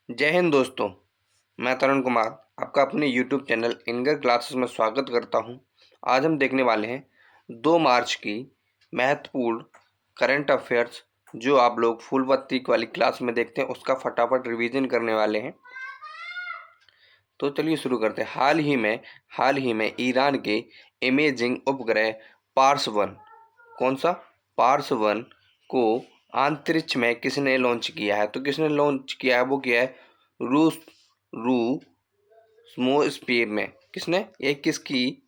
जय हिंद दोस्तों। मैं तरुण कुमार आपका अपने YouTube चैनल इनगर क्लासेस में स्वागत करता हूं। आज हम देखने वाले हैं 2 मार्च की महत्वपूर्ण करंट अफेयर्स जो आप लोग फूल पत्ती वाली क्लास में देखते हैं, उसका फटाफट रिवीजन करने वाले हैं। तो चलिए शुरू करते हैं। हाल ही में ईरान के इमेजिंग उपग्रह पार्स-1, कौन सा पार्स-1 को अंतरिक्ष में किसने लॉन्च किया है? तो किसने लॉन्च किया है? वो किया है रूस रूसमोस्फीयर में। किसने? ये किसकी?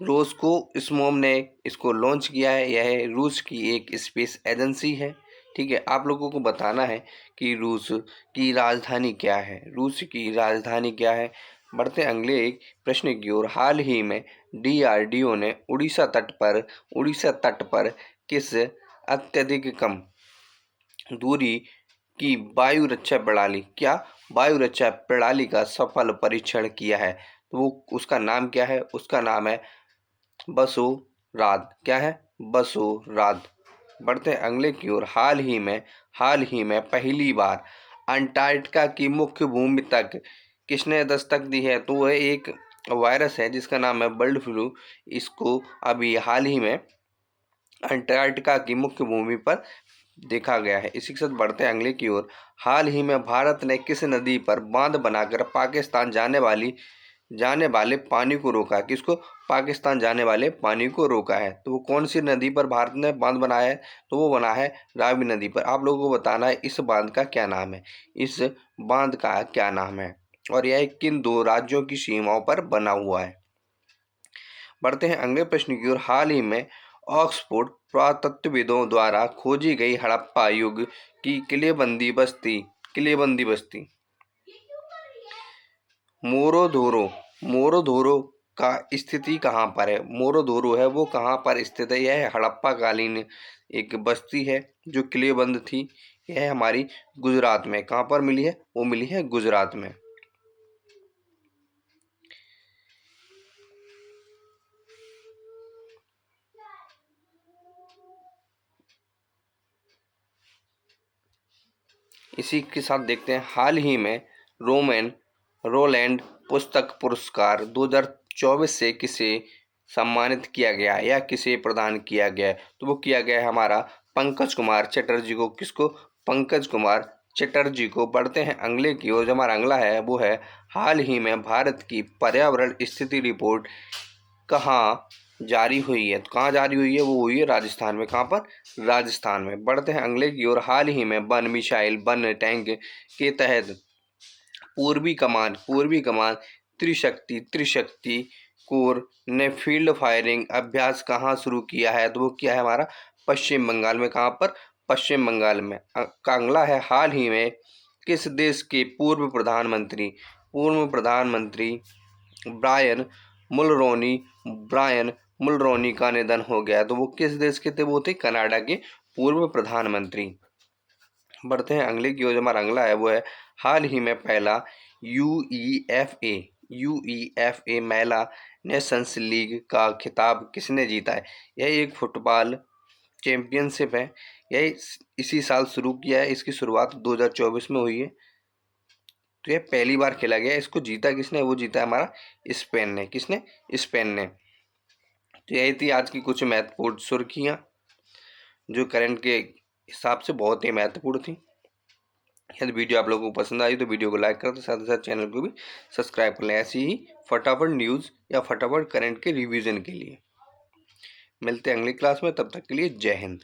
रोस्को स्मोम ने इसको लॉन्च किया है। यह रूस की एक स्पेस एजेंसी है। ठीक है, आप लोगों को बताना है कि रूस की राजधानी क्या है। रूस की राजधानी क्या है? बढ़ते हैं अगले एक प्रश्न की ओर। हाल ही में DRDO ने उड़ीसा तट पर किस अत्यधिक कम दूरी की वायु रक्षा प्रणाली वायु रक्षा प्रणाली का सफल परीक्षण किया है? तो वो उसका नाम क्या है? उसका नाम है बसोराद। क्या है? बसोराद। बढ़ते हैं अगले की ओर। हाल ही में पहली बार अंटार्कटिका की मुख्य भूमि तक किसने दस्तक दी है? तो वह एक वायरस है जिसका नाम है बर्ड फ्लू। इसको अभी हाल ही में अंटार्कटिका की मुख्य भूमि पर देखा गया है। इसी के साथ बढ़ते हैं अगले की ओर। हाल ही में भारत ने किस नदी पर बांध बनाकर पाकिस्तान जाने वाले पानी को रोका? किसको? पाकिस्तान जाने वाले पानी को रोका है। तो वो कौन सी नदी पर भारत ने बांध बनाया है? तो वो बना है रावी नदी पर। आप लोगों को बताना है इस बांध का क्या नाम है। इस बांध का क्या नाम है और यह किन 2 राज्यों की सीमाओं पर बना हुआ है? बढ़ते हैं अगले प्रश्न की ओर। हाल ही में ऑक्सफोर्ड पुरातत्वविदों द्वारा खोजी गई हड़प्पा युग की किलेबंदी बस्ती मोरोधोरो का स्थिति कहाँ पर है? मोरोधोरो है वो कहाँ पर स्थित है? यह हड़प्पा कालीन एक बस्ती है जो किलेबंद थी। यह हमारी गुजरात में। कहाँ पर मिली है? वो मिली है गुजरात में। इसी के साथ देखते हैं हाल ही में रोलैंड पुस्तक पुरस्कार 2024 से किसे सम्मानित किया गया या किसे प्रदान किया गया है? तो वो किया गया है हमारा पंकज कुमार चटर्जी को। किसको? पंकज कुमार चटर्जी को। बढ़ते हैं अगले की ओर। जो हमारा अगला है वो है हाल ही में भारत की पर्यावरण स्थिति रिपोर्ट कहाँ जारी हुई है? तो कहाँ जारी हुई है? वो हुई है राजस्थान में। कहाँ पर? राजस्थान में। बढ़ते हैं अगले की ओर। हाल ही में वन टैंक के तहत पूर्वी कमान त्रिशक्ति कोर ने फील्ड फायरिंग अभ्यास कहाँ शुरू किया है? तो वो किया है हमारा पश्चिम बंगाल में। कहाँ पर? पश्चिम बंगाल में। का अगला है हाल ही में किस देश के पूर्व प्रधानमंत्री ब्रायन मुलरोनी का निधन हो गया? तो वो किस देश के थे? वो थे कनाडा के पूर्व प्रधानमंत्री। बढ़ते हैं अगले की ओर। हमारा अगला है वो है हाल ही में पहला यूईएफए महिला नेशंस लीग का खिताब किसने जीता है? यह एक फुटबॉल चैंपियनशिप है। यह इसी साल शुरू किया है। इसकी शुरुआत 2024 में हुई है। तो यह पहली बार खेला गया। इसको जीता किसने? वो जीता है हमारा स्पेन ने। किसने? स्पेन ने। तो यही थी आज की कुछ महत्वपूर्ण सुर्खियाँ जो करंट के हिसाब से बहुत ही महत्वपूर्ण थी। यदि वीडियो आप लोगों को पसंद आई तो वीडियो को लाइक कर दो, साथ ही साथ चैनल को भी सब्सक्राइब कर लें ऐसी ही फटाफट न्यूज़ या फटाफट करंट के रिवीजन के लिए। मिलते हैं अगली क्लास में, तब तक के लिए जय हिंद।